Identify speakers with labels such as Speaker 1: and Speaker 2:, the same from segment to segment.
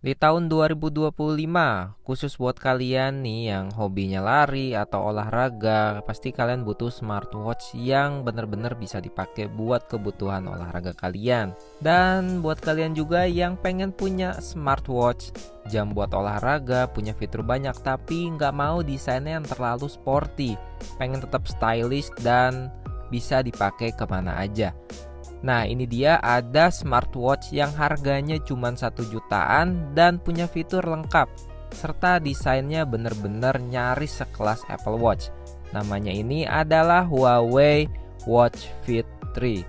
Speaker 1: Di tahun 2025, khusus buat kalian nih yang hobinya lari atau olahraga, pasti kalian butuh smartwatch yang bener-bener bisa dipakai buat kebutuhan olahraga kalian. Dan buat kalian juga yang pengen punya smartwatch, jam buat olahraga, punya fitur banyak tapi nggak mau desainnya yang terlalu sporty, pengen tetap stylish dan bisa dipakai kemana aja. Nah, ini dia ada smartwatch yang harganya cuma 1 jutaan dan punya fitur lengkap serta desainnya bener-bener nyaris sekelas Apple Watch. Namanya ini adalah Huawei Watch Fit 3.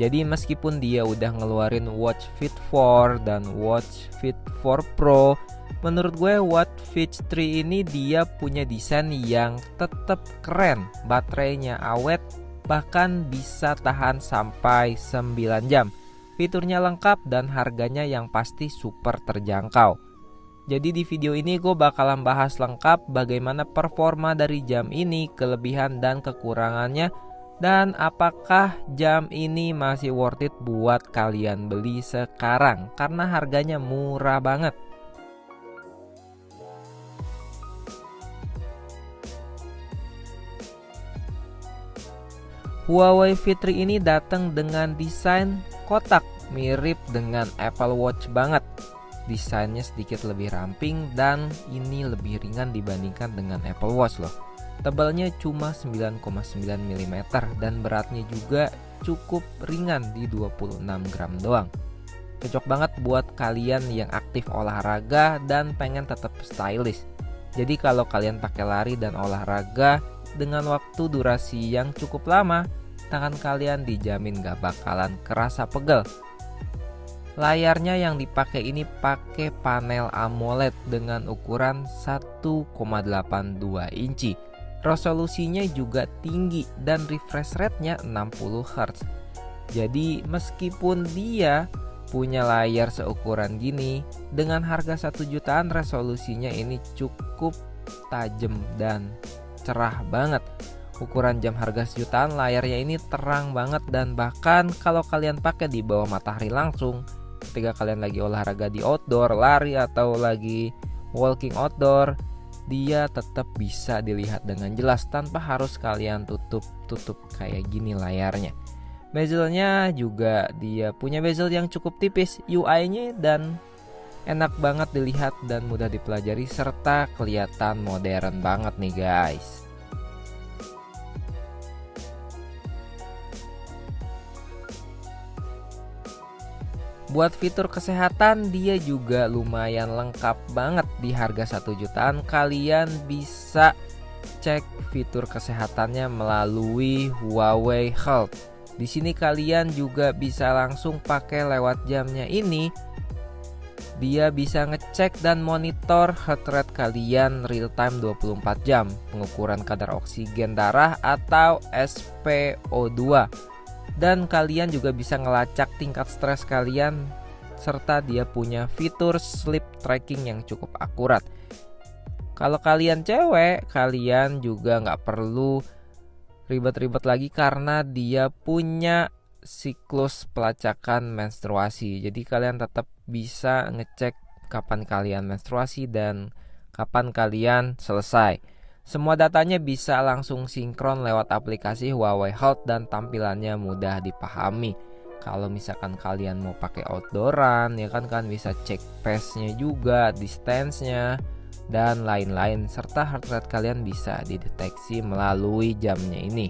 Speaker 1: Jadi meskipun dia udah ngeluarin Watch Fit 4 dan Watch Fit 4 Pro, menurut gue Watch Fit 3 ini dia punya desain yang tetap keren, baterainya awet, bahkan bisa tahan sampai 9 jam. Fiturnya lengkap dan harganya yang pasti super terjangkau. Jadi di video ini gue bakalan bahas lengkap bagaimana performa dari jam ini, kelebihan dan kekurangannya, dan apakah jam ini masih worth it buat kalian beli sekarang karena harganya murah banget. Huawei Fit 3 ini datang dengan desain kotak, mirip dengan Apple Watch banget. Desainnya sedikit lebih ramping dan ini lebih ringan dibandingkan dengan Apple Watch loh. Tebalnya cuma 9,9 mm dan beratnya juga cukup ringan di 26 gram doang. Cocok banget buat kalian yang aktif olahraga dan pengen tetap stylish. Jadi kalau kalian pakai lari dan olahraga dengan waktu durasi yang cukup lama, tangan kalian dijamin gak bakalan kerasa pegel. Layarnya yang dipakai ini pakai panel AMOLED dengan ukuran 1,82 inci. Resolusinya juga tinggi dan refresh rate-nya 60 Hz. Jadi meskipun dia punya layar seukuran gini, dengan harga 1 jutaan resolusinya ini cukup tajam dan cerah banget. Ukuran jam harga 1 jutaan, layarnya ini terang banget dan bahkan kalau kalian pakai di bawah matahari langsung, ketika kalian lagi olahraga di outdoor, lari atau lagi walking outdoor, dia tetap bisa dilihat dengan jelas tanpa harus kalian tutup kayak gini layarnya. Bezelnya juga dia punya bezel yang cukup tipis, UI-nya dan enak banget dilihat dan mudah dipelajari serta kelihatan modern banget nih guys. Buat fitur kesehatan dia juga lumayan lengkap banget. Di harga 1 jutaan kalian bisa cek fitur kesehatannya melalui Huawei Health. Di sini kalian juga bisa langsung pakai lewat jamnya ini. Dia bisa ngecek dan monitor heart rate kalian real time 24 jam, pengukuran kadar oksigen darah atau SpO2. Dan kalian juga bisa ngelacak tingkat stres kalian serta dia punya fitur sleep tracking yang cukup akurat. Kalau kalian cewek, kalian juga nggak perlu ribet-ribet lagi karena dia punya siklus pelacakan menstruasi. Jadi kalian tetap bisa ngecek kapan kalian menstruasi dan kapan kalian selesai. Semua datanya bisa langsung sinkron lewat aplikasi Huawei Health dan tampilannya mudah dipahami. Kalau misalkan kalian mau pakai outdooran, ya kan bisa cek pace-nya juga, distance-nya dan lain-lain, serta heart rate kalian bisa dideteksi melalui jamnya ini.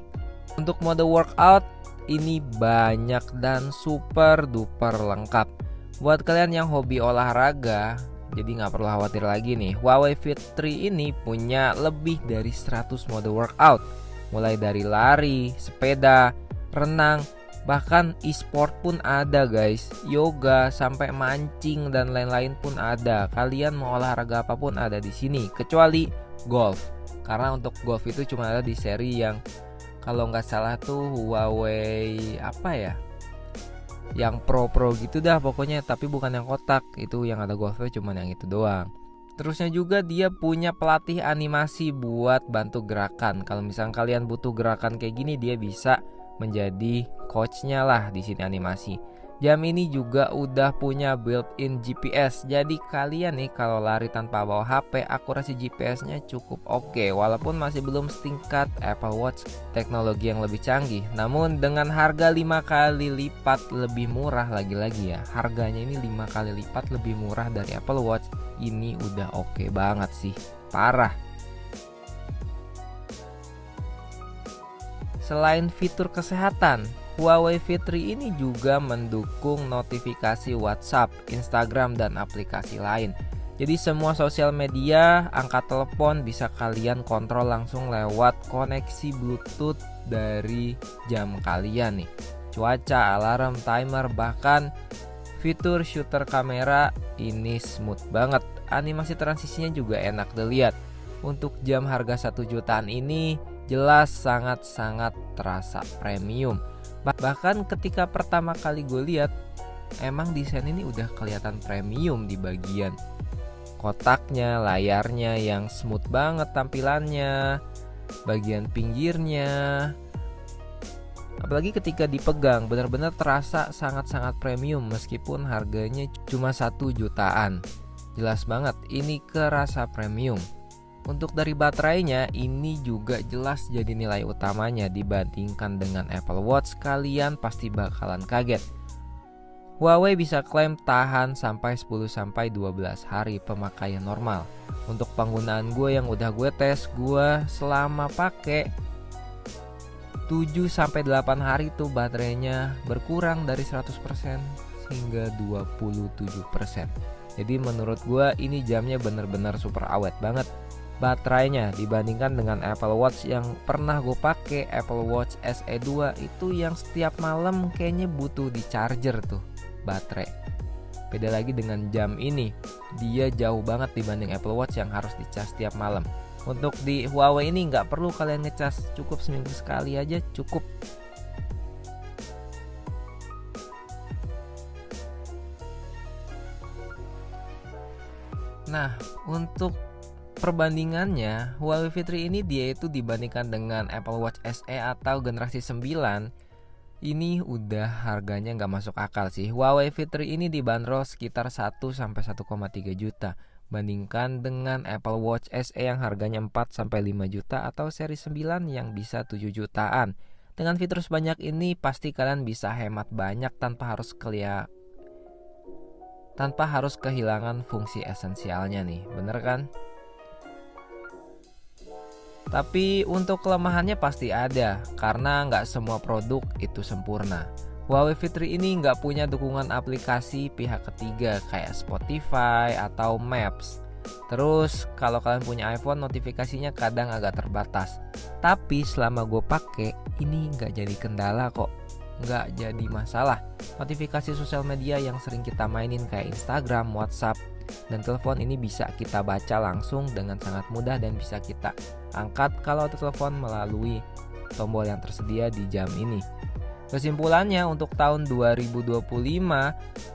Speaker 1: Untuk mode workout ini banyak dan super duper lengkap. Buat kalian yang hobi olahraga, jadi nggak perlu khawatir lagi nih. Huawei Fit 3 ini punya lebih dari 100 mode workout, mulai dari lari, sepeda, renang, bahkan e-sport pun ada guys. Yoga sampai mancing dan lain-lain pun ada. Kalian mau olahraga apapun ada di sini, kecuali golf. Karena untuk golf itu cuma ada di seri yang kalau nggak salah tuh Huawei apa ya? Yang pro gitu dah pokoknya, tapi bukan yang kotak. Itu yang ada golfnya cuma yang itu doang. Terusnya juga dia punya pelatih animasi buat bantu gerakan. Kalau misalnya kalian butuh gerakan kayak gini, dia bisa menjadi coachnya lah di sini animasi. Jam ini juga udah punya built-in GPS. Jadi kalian nih kalau lari tanpa bawa HP, akurasi GPS-nya cukup oke. Walaupun masih belum setingkat Apple Watch teknologi yang lebih canggih. Namun dengan harga 5 kali lipat lebih murah, lagi-lagi ya, harganya ini 5 kali lipat lebih murah dari Apple Watch. Ini udah oke banget sih, parah. Selain fitur kesehatan, Huawei Fit 3 ini juga mendukung notifikasi WhatsApp, Instagram, dan aplikasi lain. Jadi semua sosial media, angka telepon bisa kalian kontrol langsung lewat koneksi Bluetooth dari jam kalian nih. Cuaca, alarm, timer, bahkan fitur shooter kamera ini smooth banget. Animasi transisinya juga enak dilihat. Untuk jam harga 1 jutaan ini jelas sangat-sangat terasa premium. Bahkan ketika pertama kali gue lihat, emang desain ini udah kelihatan premium di bagian kotaknya, layarnya yang smooth banget tampilannya, bagian pinggirnya. Apalagi ketika dipegang benar-benar terasa sangat-sangat premium meskipun harganya cuma 1 jutaan. Jelas banget ini kerasa premium. Untuk dari baterainya, ini juga jelas jadi nilai utamanya. Dibandingkan dengan Apple Watch, kalian pasti bakalan kaget. Huawei bisa klaim tahan sampai 10-12 hari pemakaian normal. Untuk penggunaan gue yang udah gue tes, gue selama pakai 7-8 hari tuh baterainya berkurang dari 100% hingga 27%. Jadi menurut gue ini jamnya bener-bener super awet banget baterainya dibandingkan dengan Apple Watch yang pernah gue pakai, Apple Watch SE 2 itu yang setiap malam kayaknya butuh di charger tuh baterai. Beda lagi dengan jam ini, dia jauh banget dibanding Apple Watch yang harus dicas setiap malam. Untuk di Huawei ini nggak perlu kalian ngecas, cukup seminggu sekali aja cukup. Nah, untuk perbandingannya, Huawei Fit 3 ini dia itu dibandingkan dengan Apple Watch SE atau generasi 9, ini udah harganya nggak masuk akal sih. Huawei Fit 3 ini dibanderol sekitar 1-1,3 juta, bandingkan dengan Apple Watch SE yang harganya 4-5 juta atau seri 9 yang bisa 7 jutaan. Dengan fitur sebanyak ini pasti kalian bisa hemat banyak tanpa harus kehilangan fungsi esensialnya nih, bener kan? Tapi untuk kelemahannya pasti ada, karena nggak semua produk itu sempurna. Huawei Fit 3 ini nggak punya dukungan aplikasi pihak ketiga kayak Spotify atau Maps. Terus kalau kalian punya iPhone, notifikasinya kadang agak terbatas. Tapi selama gue pakai, ini nggak jadi kendala kok, nggak jadi masalah. Notifikasi sosial media yang sering kita mainin kayak Instagram, WhatsApp, dan telepon ini bisa kita baca langsung dengan sangat mudah dan bisa kita angkat kalau telepon melalui tombol yang tersedia di jam ini. Kesimpulannya, untuk tahun 2025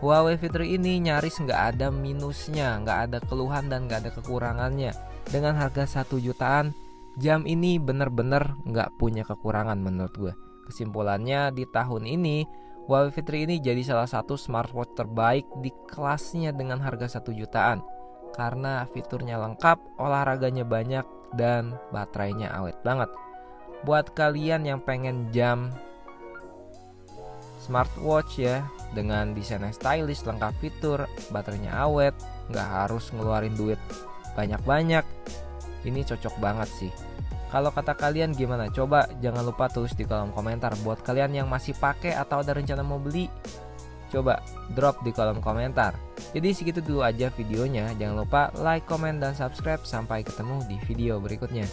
Speaker 1: Huawei Fit 3 ini nyaris nggak ada minusnya, nggak ada keluhan dan nggak ada kekurangannya. Dengan harga 1 jutaan, jam ini bener-bener nggak punya kekurangan menurut gue. Kesimpulannya, di tahun ini Huawei Fit 3 ini jadi salah satu smartwatch terbaik di kelasnya dengan harga 1 jutaan. Karena fiturnya lengkap, olahraganya banyak, dan baterainya awet banget. Buat kalian yang pengen jam smartwatch ya, dengan desain yang stylish, lengkap fitur, baterainya awet, nggak harus ngeluarin duit banyak-banyak, ini cocok banget sih. Kalau kata kalian gimana? Coba jangan lupa tulis di kolom komentar. Buat kalian yang masih pakai atau ada rencana mau beli, coba drop di kolom komentar. Jadi segitu dulu aja videonya. Jangan lupa like, comment, dan subscribe. Sampai ketemu di video berikutnya.